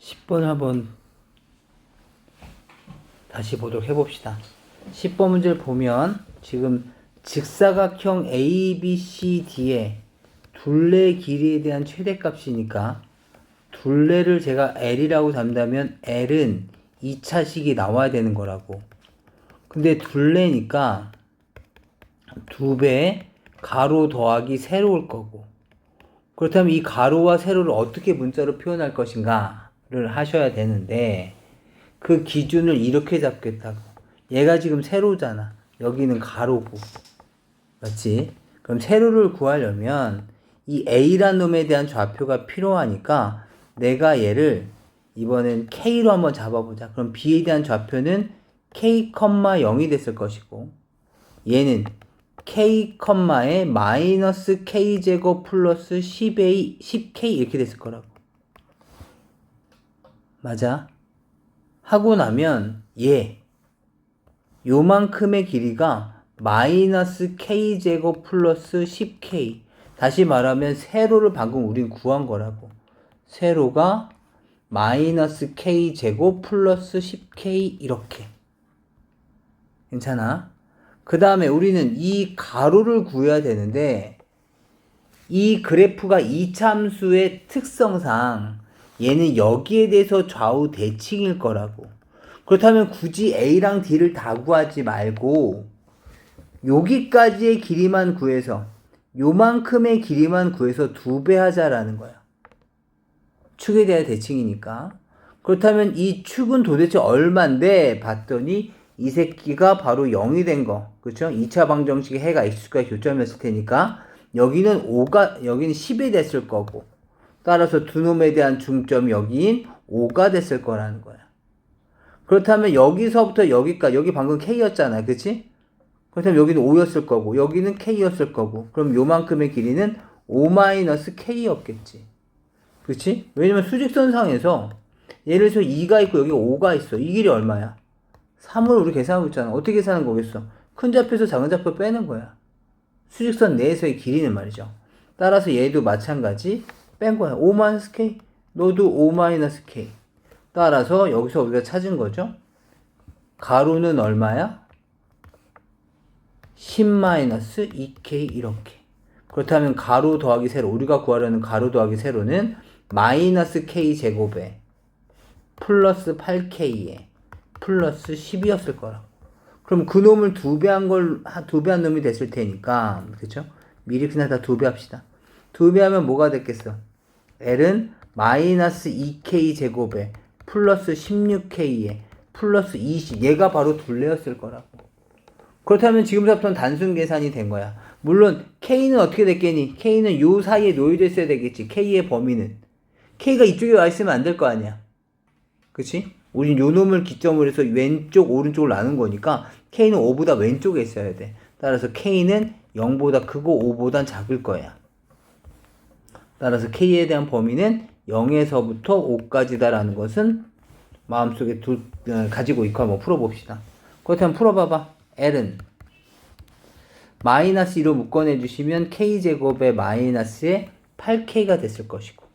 10번 한번 다시 보도록 해봅시다. 10번 문제를 보면 지금 직사각형 ABCD의 둘레 길이에 대한 최대값이니까 둘레를 제가 L이라고 잡는다면 L은 2차식이 나와야 되는 거라고. 근데 둘레니까 2배 가로 더하기 세로일 거고, 그렇다면 이 가로와 세로를 어떻게 문자로 표현할 것인가를 하셔야 되는데, 그 기준을 이렇게 잡겠다고. 얘가 지금 세로잖아. 여기는 가로고. 맞지? 그럼 세로를 구하려면 이 A란 놈에 대한 좌표가 필요하니까 내가 얘를 이번엔 K로 한번 잡아보자. 그럼 B에 대한 좌표는 K, 0이 됐을 것이고, 얘는 K, 에 마이너스 K제곱 플러스 10K 이렇게 됐을 거라고. 맞아? 하고 나면 요만큼의 길이가 마이너스 K제곱 플러스 10K. 다시 말하면 세로를 방금 우린 구한 거라고. 세로가 마이너스 K제곱 플러스 10K 이렇게. 괜찮아? 그 다음에 우리는 이 가로를 구해야 되는데, 이 그래프가 이차함수의 특성상 얘는 여기에 대해서 좌우 대칭일 거라고. 그렇다면 굳이 A랑 D를 다 구하지 말고 여기까지의 길이만 구해서, 요만큼의 길이만 구해서 2배 하자라는 거야. 축에 대한 대칭이니까. 그렇다면 이 축은 도대체 얼만데 봤더니 이 새끼가 바로 0이 된 거. 그쵸? 2차 방정식의 해가 x축과 교점이었을 테니까 여기는 10이 됐을 거고, 따라서 두 놈에 대한 중점이 여기인 5가 됐을 거라는 거야. 그렇다면 여기서부터 여기까지, 여기 방금 K였잖아. 그치? 그렇다면 여기는 5였을 거고, 여기는 K였을 거고, 그럼 요만큼의 길이는 5-K였겠지. 그치? 왜냐면 수직선상에서 예를 들어서 2가 있고 여기 5가 있어. 이 길이 얼마야? 3을 우리 계산하고 있잖아. 어떻게 계산하는 거겠어? 큰 좌표에서 작은 좌표 빼는 거야. 수직선 내에서의 길이는 말이죠. 따라서 얘도 마찬가지 뺀 거야. 5-K. 너도 5-K. 따라서 여기서 우리가 찾은 거죠. 가로는 얼마야? 10-2K 이렇게. 그렇다면 가로 더하기 세로, 우리가 구하려는 가로 더하기 세로는 마이너스 K 제곱에 플러스 8K에 플러스 10이었을 거라고. 그럼 그 놈을 2배 한 놈이 됐을 테니까, 그쵸? 미리 그냥 다 2배 합시다. 2배 하면 뭐가 됐겠어? L은 마이너스 2K 제곱에 플러스 16K에 플러스 20. 얘가 바로 둘레였을 거라고. 그렇다면 지금부터는 단순 계산이 된 거야. 물론 K는 어떻게 됐겠니? K는 요 사이에 놓여져 있어야 되겠지. K의 범위는. K가 이쪽에 와 있으면 안 될 거 아니야. 그치? 우린 요 놈을 기점으로 해서 왼쪽, 오른쪽을 나눈 거니까 K는 5보다 왼쪽에 있어야 돼. 따라서 K는 0보다 크고 5보단 작을 거야. 따라서 K에 대한 범위는 0에서부터 5까지다라는 것은 마음속에 가지고 있고 한번 풀어봅시다. 그렇다면 풀어봐봐. L은 마이너스 2로 묶어내주시면 K제곱의 마이너스에 8K가 됐을 것이고,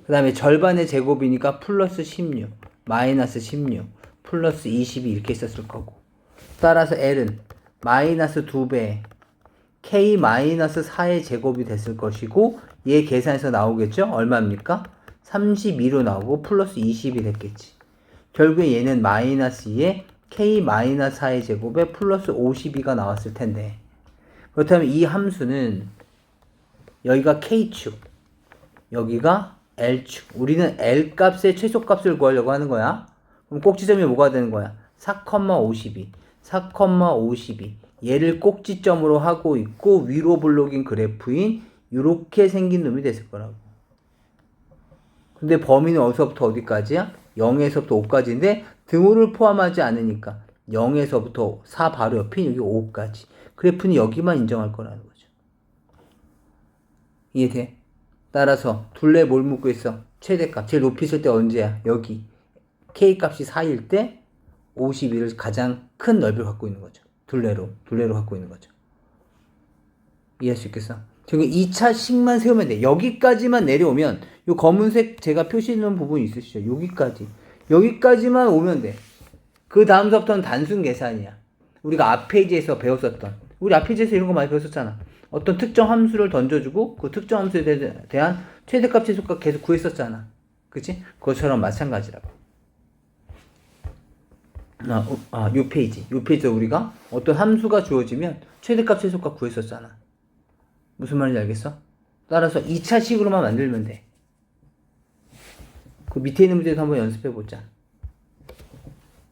그 다음에 절반의 제곱이니까 플러스 16, 마이너스 16, 플러스 20이 이렇게 있었을 거고, 따라서 L은 마이너스 2배 K 마이너스 4의 제곱이 됐을 것이고, 얘 계산해서 나오겠죠? 얼마입니까? 32로 나오고 플러스 20이 됐겠지. 결국에 얘는 마이너스 2에 K 마이너스 4의 제곱에 플러스 52가 나왔을 텐데, 그렇다면 이 함수는 여기가 K축, 여기가 L축. 우리는 L값의 최소값을 구하려고 하는 거야. 그럼 꼭지점이 뭐가 되는 거야? 4,52. 4,52. 얘를 꼭지점으로 하고 있고 위로 블록인 그래프인 이렇게 생긴 놈이 됐을 거라고. 근데 범위는 어디서부터 어디까지야? 0에서부터 5까지인데 등호를 포함하지 않으니까 0에서부터 4 바로 옆인 여기 5까지. 그래프는 여기만 인정할 거라는 거죠. 이해돼? 따라서 둘레 뭘 묻고 있어? 최대값. 제일 높이 있을 때 언제야? 여기. K값이 4일 때 52를 가장 큰 넓이를 갖고 있는 거죠. 둘레로 갖고 있는 거죠. 이해할 수 있겠어? 지금 2차식만 세우면 돼. 여기까지만 내려오면 요 검은색 제가 표시해 놓은 부분이 있으시죠? 여기까지만 오면 돼. 그 다음서부터는 단순 계산이야. 우리가 앞 페이지에서 배웠었던, 우리 앞 페이지에서 이런 거 많이 배웠었잖아. 어떤 특정 함수를 던져주고 그 특정 함수에 대한 최대값 최소값 계속 구했었잖아. 그치? 그것처럼 마찬가지라고. 요 페이지에서 우리가 어떤 함수가 주어지면 최대값 최소값 구했었잖아. 무슨 말인지 알겠어? 따라서 2차식으로만 만들면 돼. 그 밑에 있는 문제도 한번 연습해보자.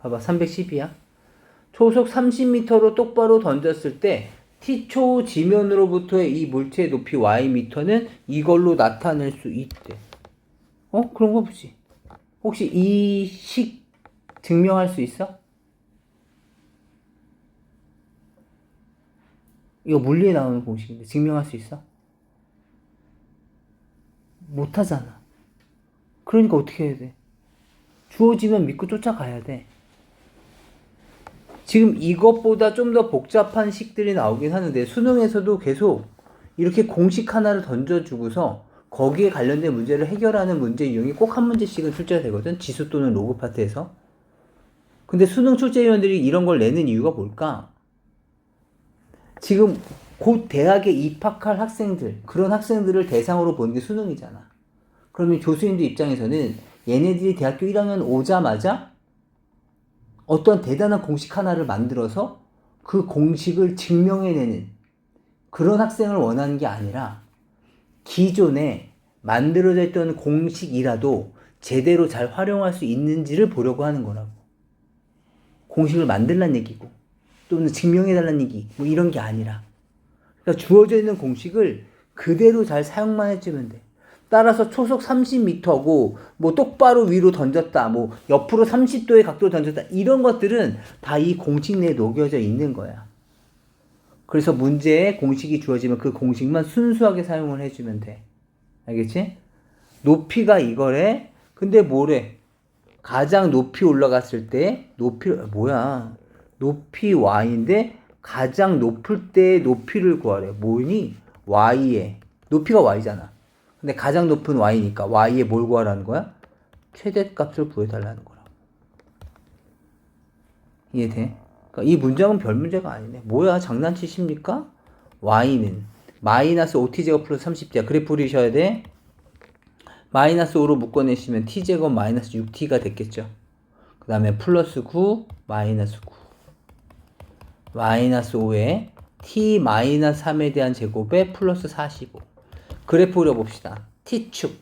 봐봐, 312야. 초속 30m로 똑바로 던졌을 때 T초 지면으로부터의 이 물체의 높이 Ym는 이걸로 나타낼 수 있대. 그런 거 보지. 혹시 이 식 증명할 수 있어? 이거 물리에 나오는 공식인데 증명할 수 있어? 못하잖아. 그러니까 어떻게 해야 돼? 주어지면 믿고 쫓아가야 돼. 지금 이것보다 좀 더 복잡한 식들이 나오긴 하는데 수능에서도 계속 이렇게 공식 하나를 던져주고서 거기에 관련된 문제를 해결하는 문제 유형이 꼭 한 문제씩은 출제가 되거든. 지수 또는 로그 파트에서. 근데 수능 출제위원들이 이런 걸 내는 이유가 뭘까? 지금 곧 대학에 입학할 학생들, 그런 학생들을 대상으로 보는 게 수능이잖아. 그러면 교수님들 입장에서는 얘네들이 대학교 1학년 오자마자 어떤 대단한 공식 하나를 만들어서 그 공식을 증명해내는 그런 학생을 원하는 게 아니라 기존에 만들어져 있던 공식이라도 제대로 잘 활용할 수 있는지를 보려고 하는 거라고. 공식을 만들란 얘기고 또는 증명해달라는 얘기 뭐 이런 게 아니라, 그러니까 주어져 있는 공식을 그대로 잘 사용만 해주면 돼. 따라서 초속 30m고 뭐 똑바로 위로 던졌다, 뭐 옆으로 30도의 각도로 던졌다, 이런 것들은 다 이 공식 내에 녹여져 있는 거야. 그래서 문제에 공식이 주어지면 그 공식만 순수하게 사용을 해주면 돼. 알겠지? 높이가 이거래. 근데 뭐래? 가장 높이 올라갔을 때 높이 y인데 가장 높을 때의 높이를 구하래. 뭐니? y에. 높이가 y잖아. 근데 가장 높은 y니까 y에 뭘 구하라는 거야? 최대값을 구해달라는 거라고. 이해돼? 그러니까 이 문장은 별 문제가 아니네. 뭐야, 장난치십니까? y는 마이너스 5t제곱 플러스 30t야. 그래프 그리셔야 돼. 마이너스 5로 묶어내시면 t제곱 마이너스 6t가 됐겠죠. 그 다음에 플러스 9 마이너스 9 마이너스 5에 t 마이너스 3에 대한 제곱에 플러스 45. 그래프 그려봅시다. t축,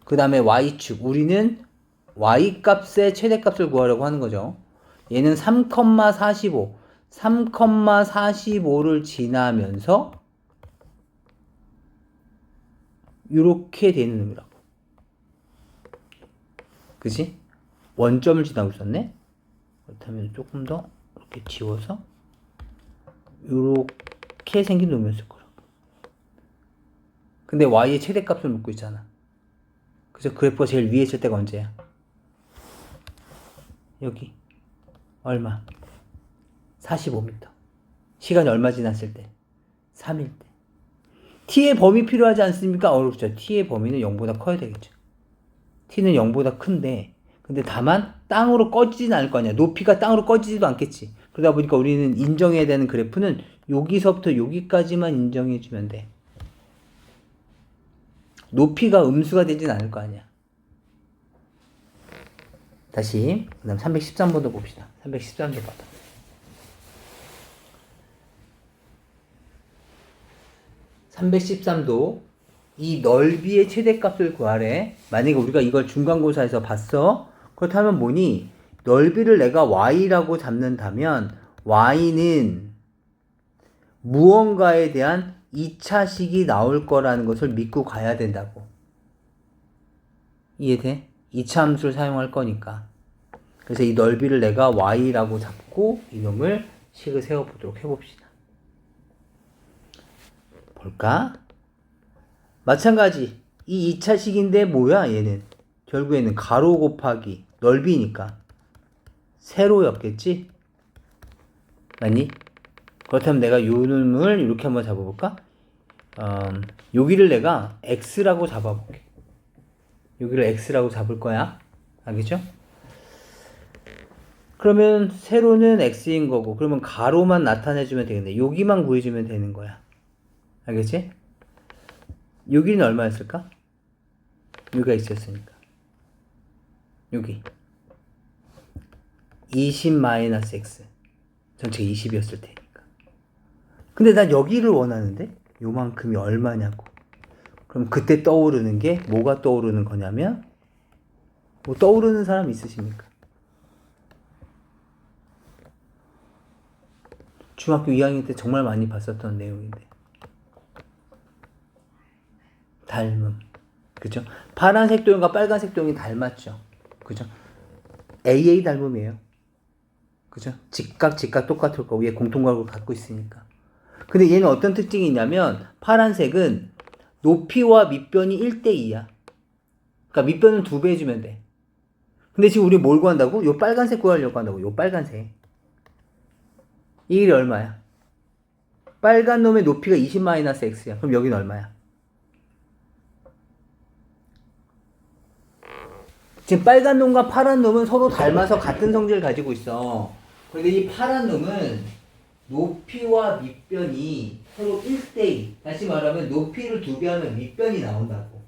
그 다음에 y축. 우리는 y값의 최대값을 구하려고 하는 거죠. 얘는 3,45를 지나면서 이렇게 되는 놈이라고. 그치? 원점을 지나고 있었네? 그렇다면 조금 더 이렇게 지워서 이렇게 생긴 놈이었을 거라고. 근데 y의 최대값을 묻고 있잖아. 그래서 그래프가 제일 위에 있을 때가 언제야? 여기 얼마? 45m. 시간이 얼마 지났을 때? 3일 때. t의 범위 필요하지 않습니까? 그렇죠. t의 범위는 0보다 커야 되겠죠. t는 0보다 큰데, 근데 다만 땅으로 꺼지진 않을 거 아니야. 높이가 땅으로 꺼지지도 않겠지. 그러다 보니까 우리는 인정해야 되는 그래프는 여기서부터 여기까지만 인정해주면 돼. 높이가 음수가 되진 않을 거 아니야. 다시 그 다음 313번도 봅시다. 313번 봐봐. 313도 이 넓이의 최대값을 구하래. 만약에 우리가 이걸 중간고사에서 봤어. 그렇다면 뭐니? 넓이를 내가 y라고 잡는다면 y는 무언가에 대한 2차식이 나올 거라는 것을 믿고 가야 된다고. 이해돼? 2차 함수를 사용할 거니까. 그래서 이 넓이를 내가 y라고 잡고 이놈을 식을 세워보도록 해봅시다. 볼까? 마찬가지. 이 2차식인데 뭐야 얘는? 결국에는 가로 곱하기 넓이니까 세로였겠지? 맞니? 그렇다면 내가 요 놈을 이렇게 한번 잡아볼까? 여기를 내가 x라고 잡아볼게. 여기를 x라고 잡을 거야. 알겠죠? 그러면 세로는 x인 거고, 그러면 가로만 나타내주면 되겠네. 여기만 구해주면 되는 거야. 알겠지? 여기는 얼마였을까? 여기가 x였으니까. 여기 20-x. 전체 20이었을 테니까. 근데 난 여기를 원하는데 요만큼이 얼마냐고. 그럼 그때 떠오르는 게 뭐가 떠오르는 거냐면, 뭐 떠오르는 사람 있으십니까? 중학교 2학년 때 정말 많이 봤었던 내용인데, 닮음. 그죠? 파란색 도형과 빨간색 도형이 닮았죠. 그죠? AA 닮음이에요. 그죠? 직각 똑같을 거고, 얘 공통각을 갖고 있으니까. 근데 얘는 어떤 특징이 있냐면, 파란색은 높이와 밑변이 1대2야. 그러니까 밑변은 2배 해주면 돼. 근데 지금 우리 뭘 구한다고? 요 빨간색 구하려고 한다고. 요 빨간색. 이 길이 얼마야? 빨간 놈의 높이가 20-x야. 그럼 여기는 얼마야? 지금 빨간 놈과 파란 놈은 서로 닮아서 같은 성질을 가지고 있어. 그런데 이 파란 놈은 높이와 밑변이 서로 1대2. 다시 말하면 높이를 2배 하면 밑변이 나온다고.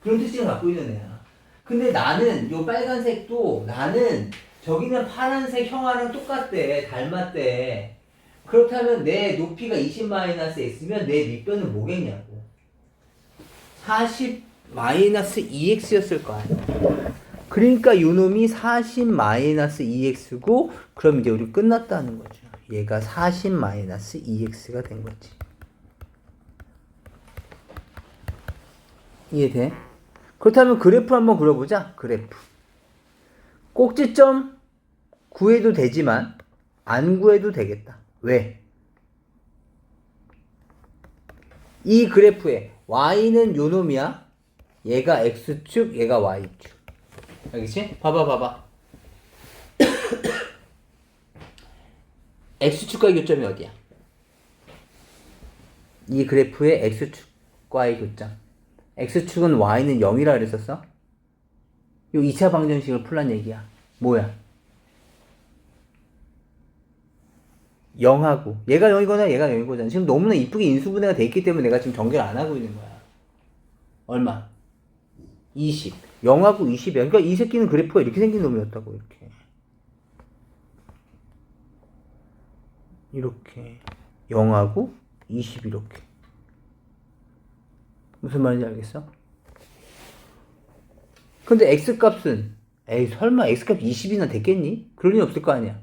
그런 특징을 갖고 있는 애야. 근데 나는 요 빨간색도 나는 저기는 파란색 형아랑 똑같대. 닮았대. 그렇다면 내 높이가 20-x면 내 밑변은 뭐겠냐고. 40-2x였을 거 아니야. 그러니까 요놈이 40-2x고, 그럼 이제 우리 끝났다는 거죠. 얘가 40-2x가 된 거지. 이해돼? 그렇다면 그래프 한번 그려보자. 그래프. 꼭지점 구해도 되지만 안 구해도 되겠다. 왜? 이 그래프에 y는 요놈이야. 얘가 x축, 얘가 y축. 알겠지? 봐봐. x축과의 교점이 어디야? 이 그래프의 x축과의 교점. x축은 y는 0이라 그랬었어? 요 2차 방정식을 풀란 얘기야. 뭐야? 0하고 얘가 0이거나 얘가 0이거잖아. 지금 너무나 이쁘게 인수분해가 돼 있기 때문에 내가 지금 전개를 안 하고 있는 거야. 얼마? 20. 0하고 20이야. 그러니까 이 새끼는 그래프가 이렇게 생긴 놈이었다고. 이렇게 0하고 20 이렇게. 무슨 말인지 알겠어? 근데 x값은 에이 설마 x값 20이나 됐겠니? 그럴 리 없을 거 아니야.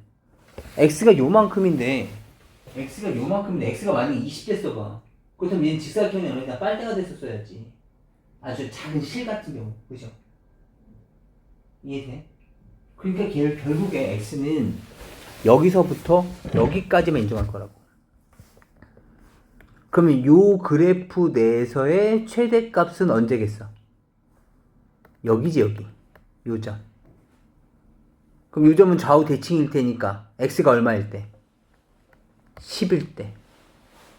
x가 요만큼인데 x가 만약에 20 됐어봐. 그렇다면 얘는 직사각형이 아니라 빨대가 됐었어야지. 아주 작은 실 같은 경우. 그죠? 이해돼? 그러니까 결국에 x는 여기서부터 여기까지만 인정할 거라고. 그러면 요 그래프 내에서의 최대값은 언제겠어? 여기지, 여기. 요 점. 그럼 요 점은 좌우 대칭일 테니까 x가 얼마일 때? 10일 때.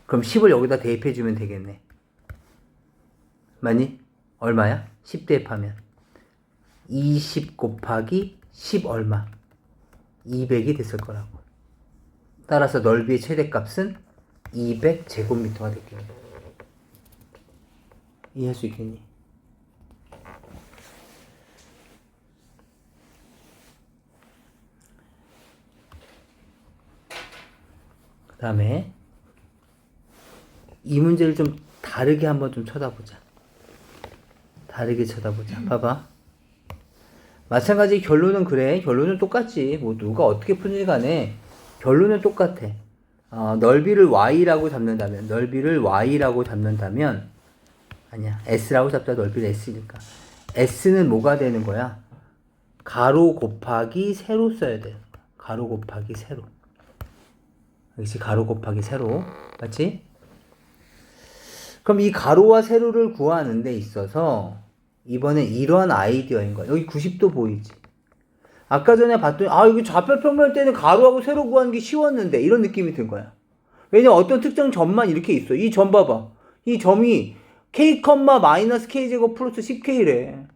그럼 10을 여기다 대입해주면 되겠네. 맞니? 얼마야? 10 대입하면 20 곱하기 10 얼마? 200이 됐을 거라고. 따라서 넓이의 최대값은 200제곱미터가 됐겠네. 이해할 수 있겠니? 그 다음에 이 문제를 좀 다르게 한번 좀 쳐다보자. 봐봐. 마찬가지 결론은 그래. 결론은 똑같지. 뭐 누가 어떻게 푸는지 간에 결론은 똑같아. 넓이를 y라고 잡는다면 아니야. s라고 잡자. 넓이를 s니까 s는 뭐가 되는 거야? 가로 곱하기 세로 써야 돼. 가로 곱하기 세로. 역시 가로 곱하기 세로. 맞지? 그럼 이 가로와 세로를 구하는 데 있어서 이번엔 이러한 아이디어인 거야. 여기 90도 보이지? 아까 전에 봤더니 여기 좌표평면 때는 가로하고 세로 구하는 게 쉬웠는데 이런 느낌이 든 거야. 왜냐면 어떤 특정 점만 이렇게 있어. 이 점 봐봐. 이 점이 k, 마이너스 k제곱 플러스 10k래.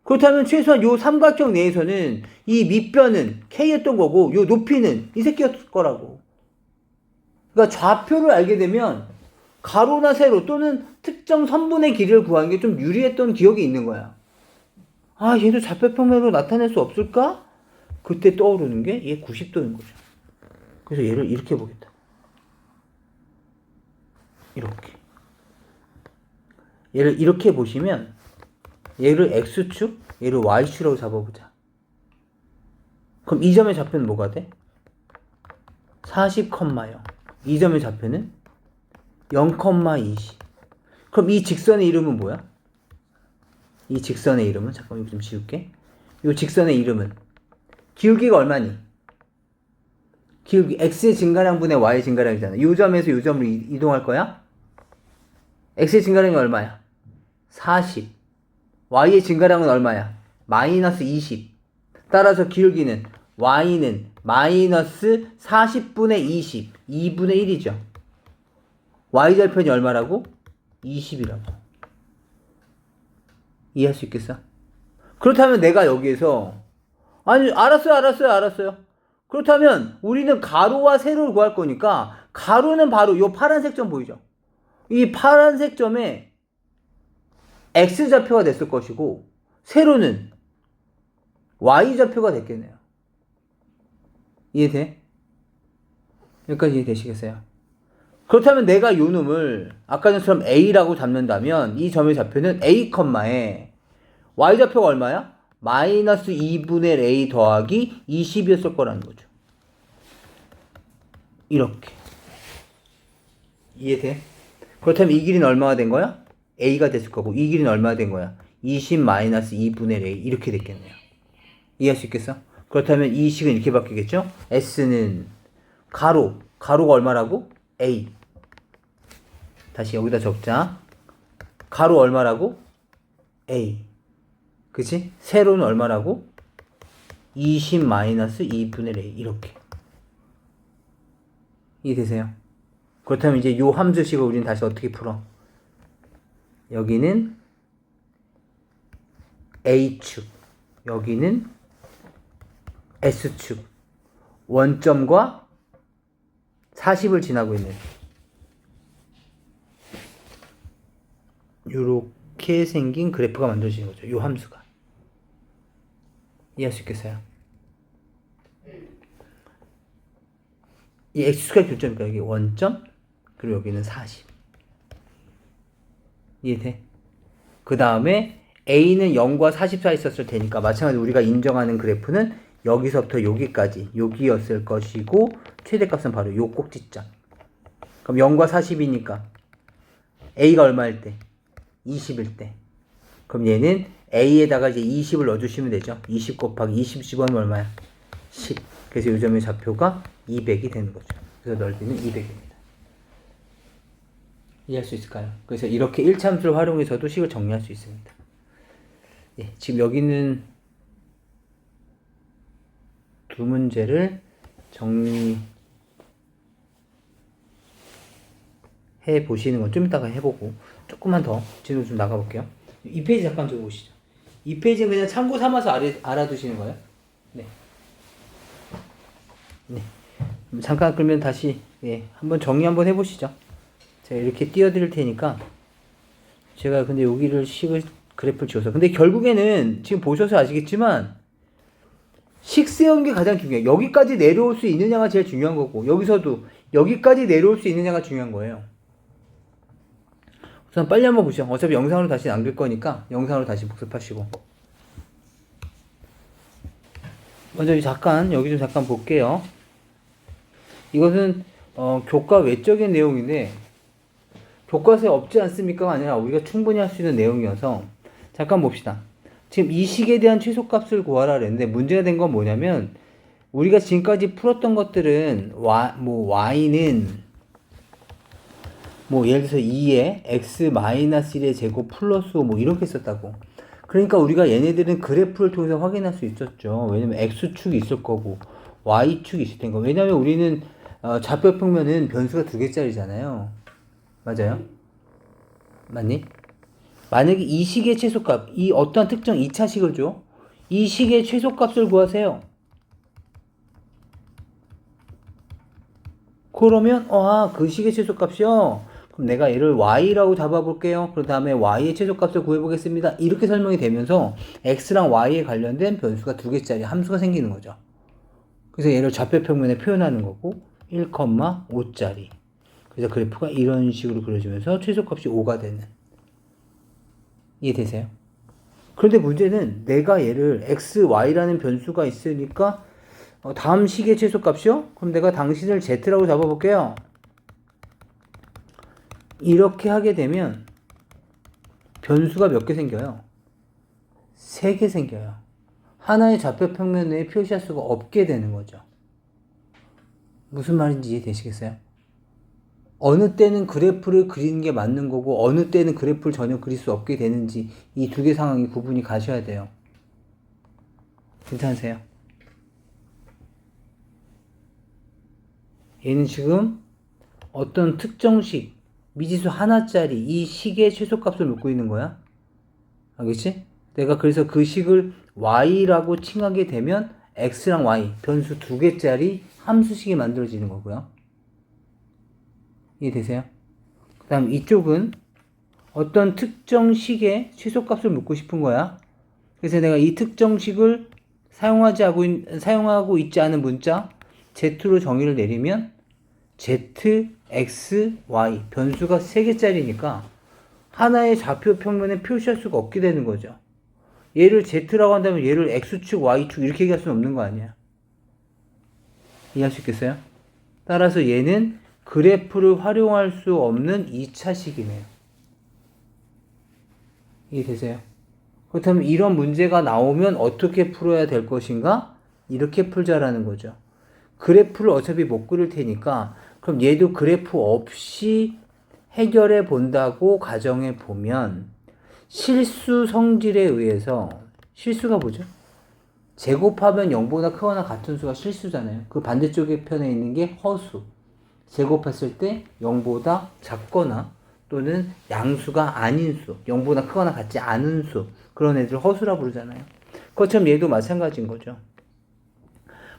그렇다면 최소한 요 삼각형 내에서는 이 밑변은 k였던 거고 요 높이는 이 새끼였을 거라고. 그러니까 좌표를 알게 되면 가로나 세로 또는 특정 선분의 길이를 구하는 게 좀 유리했던 기억이 있는 거야. 아, 얘도 좌표평면으로 나타낼 수 없을까? 그때 떠오르는 게 얘 90도인 거죠. 그래서 얘를 이렇게 보겠다. 이렇게. 얘를 이렇게 보시면 얘를 x축, 얘를 y축으로 잡아보자. 그럼 이 점의 좌표는 뭐가 돼? 40,0. 이 점의 좌표는 0,20. 그럼 이 직선의 이름은 뭐야? 이 직선의 이름은, 잠깐 이거 좀 지울게. 이 직선의 이름은 기울기가 얼마니? 기울기 x의 증가량분의 y의 증가량이잖아. 이 점에서 이 점으로 이동할 거야? x의 증가량이 얼마야? 40. y의 증가량은 얼마야? 마이너스 20. 따라서 기울기는 y는 마이너스 40분의 20, 2분의 1이죠. y절편이 얼마라고? 20이라고. 이해할 수 있겠어? 그렇다면 내가 여기에서 아니 알았어요. 그렇다면 우리는 가로와 세로를 구할 거니까 가로는 바로 이 파란색 점 보이죠? 이 파란색 점에 x좌표가 됐을 것이고 세로는 y좌표가 됐겠네요. 이해돼? 여기까지 이해되시겠어요? 그렇다면 내가 요 놈을 아까 전처럼 a라고 잡는다면 이 점의 좌표는 a, 에 y좌표가 얼마야? 마이너스 2분의 a 더하기 20이었을 거라는 거죠. 이렇게. 이해돼? 그렇다면 이 길이는 얼마가 된 거야? a가 됐을 거고 이 길이는 얼마가 된 거야? 20 마이너스 2분의 a 이렇게 됐겠네요. 이해할 수 있겠어? 그렇다면 이 식은 이렇게 바뀌겠죠? s는 가로가 얼마라고? a. 다시 여기다 적자. 가로 얼마라고? a. 그치? 세로는 얼마라고? 20 마이너스 2분의 a. 이렇게. 이해되세요? 그렇다면 이제 요 함수식을 우리는 다시 어떻게 풀어? 여기는 A축, 여기는 S축, 원점과 40을 지나고 있는 요렇게 생긴 그래프가 만들어지는 거죠. 요 함수가. 이해할 수 있겠어요? 이 X축의 교점이니까 여기 원점, 그리고 여기는 40. 이해돼? 그 다음에 A는 0과 40 사이 있었을 테니까 마찬가지로 우리가 인정하는 그래프는 여기서부터 여기까지 여기였을 것이고 최대값은 바로 요 꼭지점. 그럼 0과 40이니까 A가 얼마일 때? 20일 때. 그럼 얘는 A에다가 이제 20을 넣어주시면 되죠. 20 곱하기 20 집어넣으면 얼마야? 10. 그래서 이 점의 좌표가 200이 되는 거죠. 그래서 넓이는 200입니다. 이해할 수 있을까요? 그래서 이렇게 1차함수를 활용해서도 식을 정리할 수 있습니다. 예, 지금 여기는 두 문제를 정리해 보시는 건 좀 이따가 해보고 조금만 더 진로 좀 나가볼게요. 이 페이지 잠깐 좀 보시죠. 이 페이지는 그냥 참고 삼아서 알아두시는 거예요. 네. 네. 잠깐 그러면 다시 한번 정리 한번 해보시죠. 제가 이렇게 띄워드릴 테니까 제가 근데 여기를 식을 그래프를 지어서 근데 결국에는 지금 보셔서 아시겠지만 식 세우는 게 가장 중요해요. 여기까지 내려올 수 있느냐가 제일 중요한 거고 여기서도 여기까지 내려올 수 있느냐가 중요한 거예요. 우선 빨리 한번 보시죠. 어차피 영상으로 다시 남길 거니까 영상으로 다시 복습하시고 먼저 잠깐 여기 좀 잠깐 볼게요. 이것은 교과 외적인 내용인데 교과서에 없지 않습니까가 아니라 우리가 충분히 할 수 있는 내용이어서 잠깐 봅시다. 지금 이 식에 대한 최소값을 구하라 그랬는데 문제가 된 건 뭐냐면 우리가 지금까지 풀었던 것들은 y는 예를 들어서 2에 x-1의 제곱 플러스 5 이렇게 썼다고. 그러니까 우리가 얘네들은 그래프를 통해서 확인할 수 있었죠. 왜냐면 x축이 있을 거고 y축이 있을 테니까. 왜냐면 우리는 좌표평면은 변수가 2개짜리잖아요. 맞아요? 맞니? 만약에 이 식의 최소값, 이 어떤 특정 2차식을 줘. 이 식의 최소값을 구하세요. 그러면 그 식의 최소값이요. 그럼 내가 얘를 y라고 잡아볼게요. 그 다음에 y의 최소값을 구해보겠습니다. 이렇게 설명이 되면서 x랑 y에 관련된 변수가 두 개짜리 함수가 생기는 거죠. 그래서 얘를 좌표평면에 표현하는 거고 1,5짜리. 그래서 그래프가 이런 식으로 그려지면서 최소값이 5가 되는. 이해되세요? 그런데 문제는 내가 얘를 x, y라는 변수가 있으니까 다음 식의 최소값이요? 그럼 내가 당신을 z라고 잡아볼게요. 이렇게 하게 되면 변수가 몇 개 생겨요? 3개 생겨요. 하나의 좌표평면에 표시할 수가 없게 되는 거죠. 무슨 말인지 이해되시겠어요? 어느 때는 그래프를 그리는 게 맞는 거고 어느 때는 그래프를 전혀 그릴 수 없게 되는지 이 두 개 상황이 구분이 가셔야 돼요. 괜찮으세요? 얘는 지금 어떤 특정식 미지수 하나짜리 이 식의 최소값을 묻고 있는 거야. 알겠지? 내가 그래서 그 식을 y라고 칭하게 되면 x랑 y 변수 두 개짜리 함수식이 만들어지는 거고요. 이해되세요? 그 다음 이쪽은 어떤 특정식의 최소값을 묻고 싶은 거야. 그래서 내가 이 특정식을 사용하고 있지 않은 문자 z로 정의를 내리면 z, x, y 변수가 3개짜리니까 하나의 좌표 평면에 표시할 수가 없게 되는 거죠. 얘를 z라고 한다면 얘를 x축, y축 이렇게 얘기할 수는 없는 거 아니야. 이해할 수 있겠어요? 따라서 얘는 그래프를 활용할 수 없는 2차식이네요. 이해되세요? 그렇다면 이런 문제가 나오면 어떻게 풀어야 될 것인가? 이렇게 풀자라는 거죠. 그래프를 어차피 못 그릴 테니까 그럼 얘도 그래프 없이 해결해 본다고 가정해 보면 실수 성질에 의해서 실수가 뭐죠? 제곱하면 0보다 크거나 같은 수가 실수잖아요. 그 반대쪽에 편에 있는 게 허수. 제곱했을 때 0보다 작거나 또는 양수가 아닌 수, 0보다 크거나 같지 않은 수, 그런 애들 허수라 부르잖아요. 그것처럼 얘도 마찬가지인 거죠.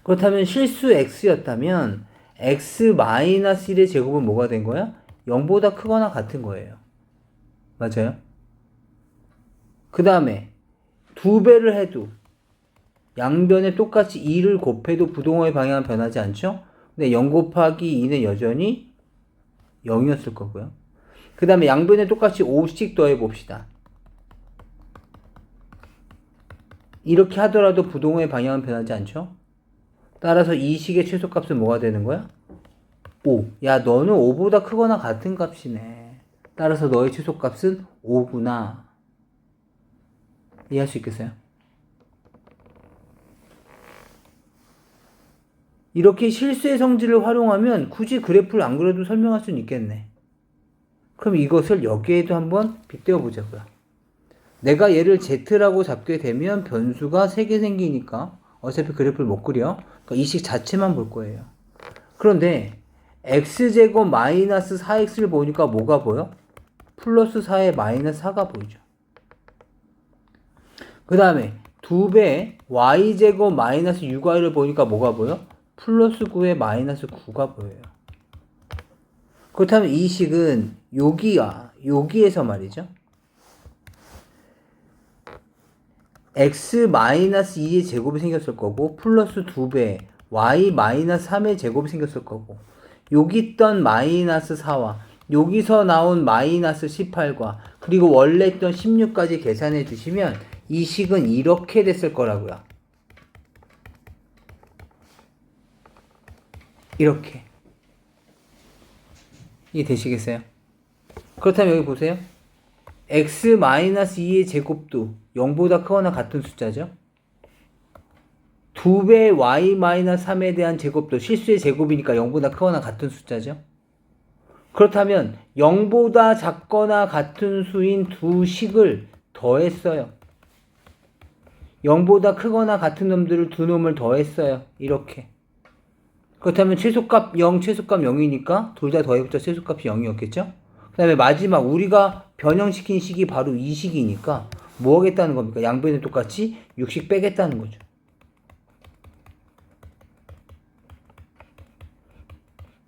그렇다면 실수 x였다면 x-1의 제곱은 뭐가 된 거야? 0보다 크거나 같은 거예요. 맞아요? 그 다음에 2배를 해도 양변에 똑같이 2를 곱해도 부동호의 방향은 변하지 않죠? 근데 0 곱하기 2는 여전히 0이었을 거고요. 그 다음에 양변에 똑같이 5씩 더해 봅시다. 이렇게 하더라도 부동호의 방향은 변하지 않죠? 따라서 이 식의 최소값은 뭐가 되는 거야? 5. 야, 너는 5보다 크거나 같은 값이네. 따라서 너의 최소값은 5구나. 이해할 수 있겠어요? 이렇게 실수의 성질을 활용하면 굳이 그래프를 안 그려도 설명할 수는 있겠네. 그럼 이것을 여기에도 한번 빗대어 보자고요. 내가 얘를 z라고 잡게 되면 변수가 3개 생기니까 어차피 그래프를 못 그려. 그러니까 이 식 자체만 볼 거예요. 그런데 x제곱 마이너스 4x를 보니까 뭐가 보여? 플러스 4에 마이너스 4가 보이죠. 그 다음에 2배 y제곱 마이너스 6y를 보니까 뭐가 보여? 플러스 9에 마이너스 9가 보여요. 그렇다면 이 식은 여기에서 말이죠. x-2의 제곱이 생겼을 거고 플러스 2배 y-3의 제곱이 생겼을 거고 여기 있던 마이너스 4와 여기서 나온 마이너스 18과 그리고 원래 있던 16까지 계산해 주시면 이 식은 이렇게 됐을 거라고요. 이렇게. 이해되시겠어요? 그렇다면 여기 보세요. x-2의 제곱도 0보다 크거나 같은 숫자죠. 2배 y-3에 대한 제곱도 실수의 제곱이니까 0보다 크거나 같은 숫자죠. 그렇다면 0보다 작거나 같은 수인 두 식을 더했어요. 0보다 크거나 같은 놈들을 두 놈을 더했어요. 이렇게. 그렇다면 최소값 0, 최소값 0이니까 둘 다 더해봤자 최소값이 0이었겠죠? 그 다음에 마지막 우리가 변형시킨 식이 바로 이 식이니까 뭐 하겠다는 겁니까? 양변에 똑같이 6씩 빼겠다는 거죠.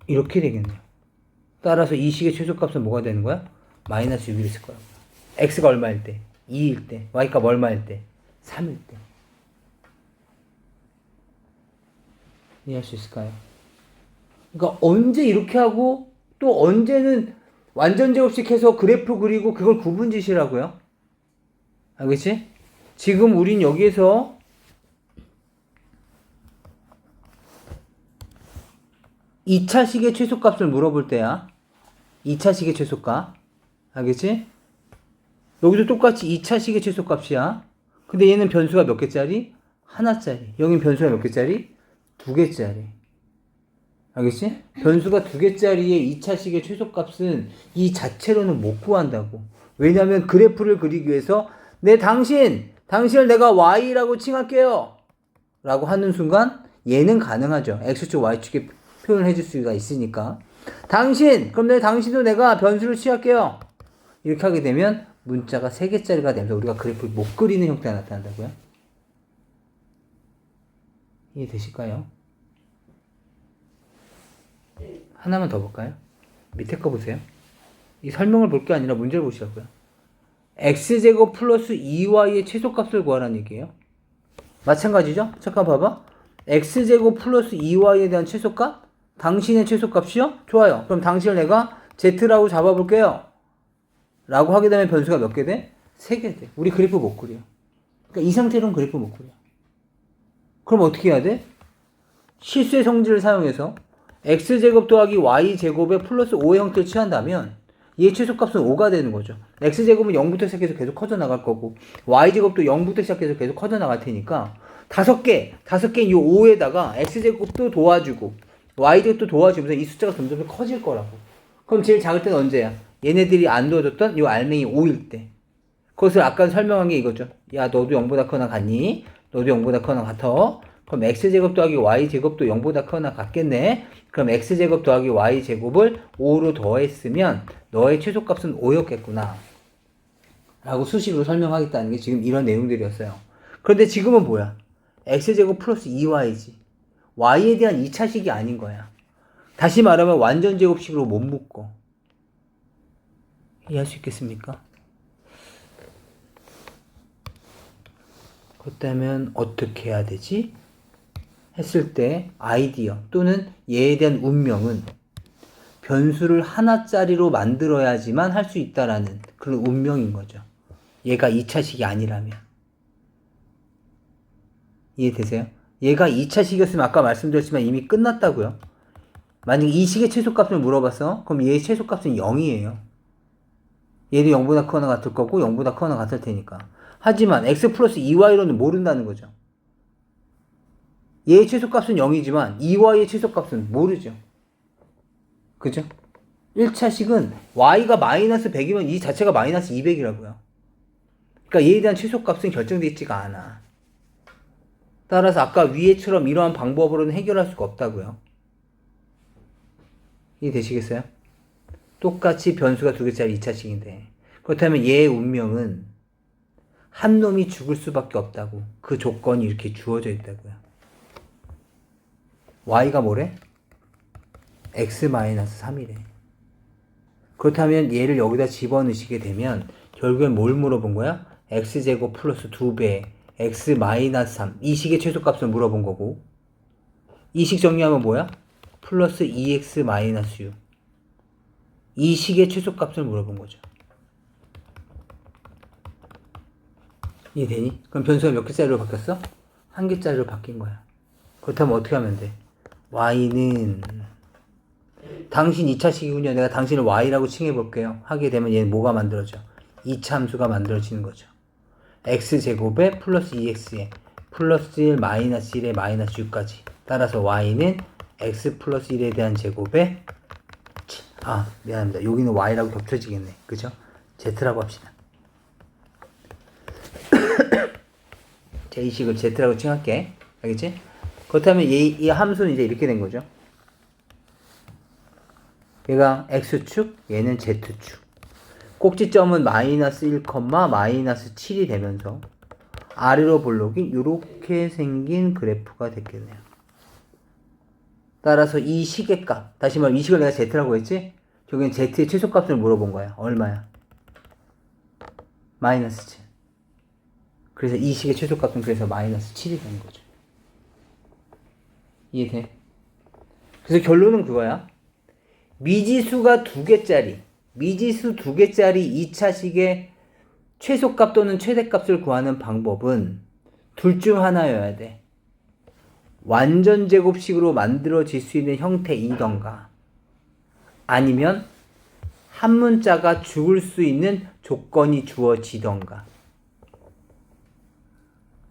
이렇게 되겠네요. 따라서 이 식의 최소값은 뭐가 되는 거야? 마이너스 6이 있을 거라고. x가 얼마일 때? 2일 때. y값 얼마일 때? 3일 때. 이해할 수 있을까요? 그러니까 언제 이렇게 하고 또 언제는 완전 제곱식 해서 그래프 그리고 그걸 구분짓이라고요. 알겠지? 지금 우린 여기에서 2차식의 최소값을 물어볼 때야. 2차식의 최소값. 알겠지? 여기도 똑같이 2차식의 최소값이야. 근데 얘는 변수가 몇 개짜리? 하나짜리. 여긴 변수가 몇 개짜리? 2개짜리. 알겠지? 변수가 2개짜리의 2차식의 최소값은 이 자체로는 못 구한다고. 왜냐면 그래프를 그리기 위해서 당신을 내가 y라고 칭할게요. 라고 하는 순간 얘는 가능하죠. x축, y축에 표현을 해줄 수가 있으니까. 그럼 당신도 내가 변수를 취할게요. 이렇게 하게 되면 문자가 3개짜리가 되면서 우리가 그래프를 못 그리는 형태가 나타난다고요. 이해되실까요? 하나만 더 볼까요? 밑에 거 보세요. 이 설명을 볼 게 아니라 문제를 보시라고요. x제곱 플러스 2y의 최소값을 구하라는 얘기예요. 마찬가지죠? 잠깐 봐봐. x제곱 플러스 2y에 대한 최소값? 당신의 최소값이요? 좋아요. 그럼 당신을 내가 z라고 잡아볼게요. 라고 하게 되면 변수가 몇 개 돼? 3개 돼. 우리 그래프 못 그려. 그러니까 이 상태로는 그래프 못 그려. 그럼 어떻게 해야 돼? 실수의 성질을 사용해서 x제곱 더하기 y제곱에 플러스 5의 형태를 취한다면 얘의 최소값은 5가 되는 거죠. x제곱은 0부터 시작해서 계속 커져 나갈 거고 y제곱도 0부터 시작해서 계속 커져 나갈 테니까 5개인 이 5에다가 x제곱도 도와주고 y제곱도 도와주면서 이 숫자가 점점 커질 거라고. 그럼 제일 작을 때는 언제야? 얘네들이 안 도와줬던 이 알맹이 5일 때. 그것을 아까 설명한 게 이거죠. 야, 너도 0보다 크거나 같니? 너도 0보다 크거나 같아. 그럼 x제곱 더하기 y제곱도 0보다 크거나 같겠네. 그럼 x제곱 더하기 y제곱을 5로 더했으면 너의 최소값은 5였겠구나. 라고 수식으로 설명하겠다는 게 지금 이런 내용들이었어요. 그런데 지금은 뭐야? x제곱 플러스 2y지. y에 대한 2차식이 아닌 거야. 다시 말하면 완전 제곱식으로 못 묶어. 이해할 수 있겠습니까? 그렇다면 어떻게 해야 되지? 했을 때 아이디어 또는 얘에 대한 운명은 변수를 하나짜리로 만들어야지만 할 수 있다라는 그런 운명인 거죠. 얘가 2차식이 아니라면. 이해되세요? 얘가 2차식이었으면 아까 말씀드렸지만 이미 끝났다고요. 만약에 이 식의 최소값을 물어봤어? 그럼 얘의 최소값은 0이에요. 얘도 0보다 크거나 같을 거고 0보다 크거나 같을 테니까. 하지만 x 플러스 2y로는 모른다는 거죠. 얘의 최소값은 0이지만 2y의 최소값은 모르죠. 그죠? 1차식은 y가 마이너스 100이면 이 자체가 마이너스 200이라고요. 그러니까 얘에 대한 최소값은 결정되어 있지가 않아. 따라서 아까 위에처럼 이러한 방법으로는 해결할 수가 없다고요. 이해되시겠어요? 똑같이 변수가 2개짜리 2차식인데 그렇다면 얘의 운명은 한 놈이 죽을 수밖에 없다고. 그 조건이 이렇게 주어져 있다고요. y가 뭐래? x-3이래. 그렇다면 얘를 여기다 집어넣으시게 되면 결국엔 뭘 물어본 거야? x제곱 플러스 2배 x-3 이 식의 최소값을 물어본 거고 이 식 정리하면 뭐야? 플러스 2x-6 이 식의 최소값을 물어본 거죠. 이해되니? 그럼 변수가 몇 개짜리로 바뀌었어? 한 개짜리로 바뀐 거야. 그렇다면 어떻게 하면 돼? y는 당신 2차식이군요. 내가 당신을 y라고 칭해볼게요. 하게 되면 얘는 뭐가 만들어져? 2차 함수가 만들어지는 거죠. x제곱에 플러스 2x에 플러스 1 마이너스 1에 마이너스 6까지. 따라서 y는 x 플러스 1에 대한 제곱에 미안합니다. 여기는 y라고 겹쳐지겠네. 그죠? z라고 합시다. 자, 이 식을 z라고 칭할게. 알겠지? 그렇다면 이 함수는 이제 이렇게 된 거죠. 얘가 x축, 얘는 z축. 꼭지점은 마이너스 1, 마이너스 7이 되면서 아래로 볼록이 이렇게 생긴 그래프가 됐겠네요. 따라서 이 식의 값, 다시 말하면 이 식을 내가 Z라고 했지? 저기는 Z의 최소값을 물어본 거야. 얼마야? 마이너스 7. 그래서 이 식의 최소값은 그래서 마이너스 7이 되는 거죠. 이해돼? 그래서 결론은 그거야. 미지수가 2개짜리, 미지수 2개짜리 2차식의 최소값 또는 최대값을 구하는 방법은 둘 중 하나여야 돼. 완전 제곱식으로 만들어질 수 있는 형태이던가 아니면 한 문자가 죽을 수 있는 조건이 주어지던가.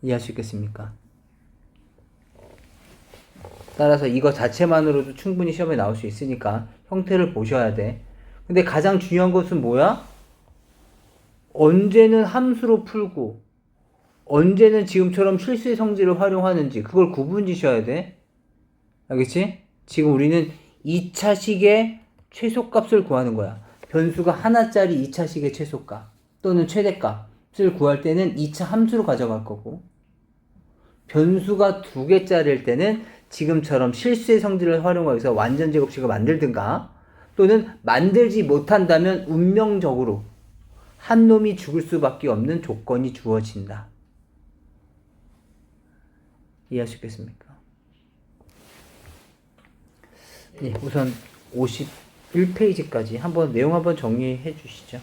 이해할 수 있겠습니까? 따라서 이거 자체만으로도 충분히 시험에 나올 수 있으니까 형태를 보셔야 돼. 근데 가장 중요한 것은 뭐야? 언제는 함수로 풀고 언제는 지금처럼 실수의 성질을 활용하는지 그걸 구분지셔야 돼. 알겠지? 지금 우리는 2차식의 최소값을 구하는 거야. 변수가 하나짜리 2차식의 최소값 또는 최대값을 구할 때는 2차 함수로 가져갈 거고, 변수가 2개짜리일 때는 지금처럼 실수의 성질을 활용해서 완전 제곱식을 만들든가 또는 만들지 못한다면 운명적으로 한 놈이 죽을 수밖에 없는 조건이 주어진다. 이해할 수 있겠습니까? 예, 우선 51페이지까지 한번 내용 한번 정리해 주시죠.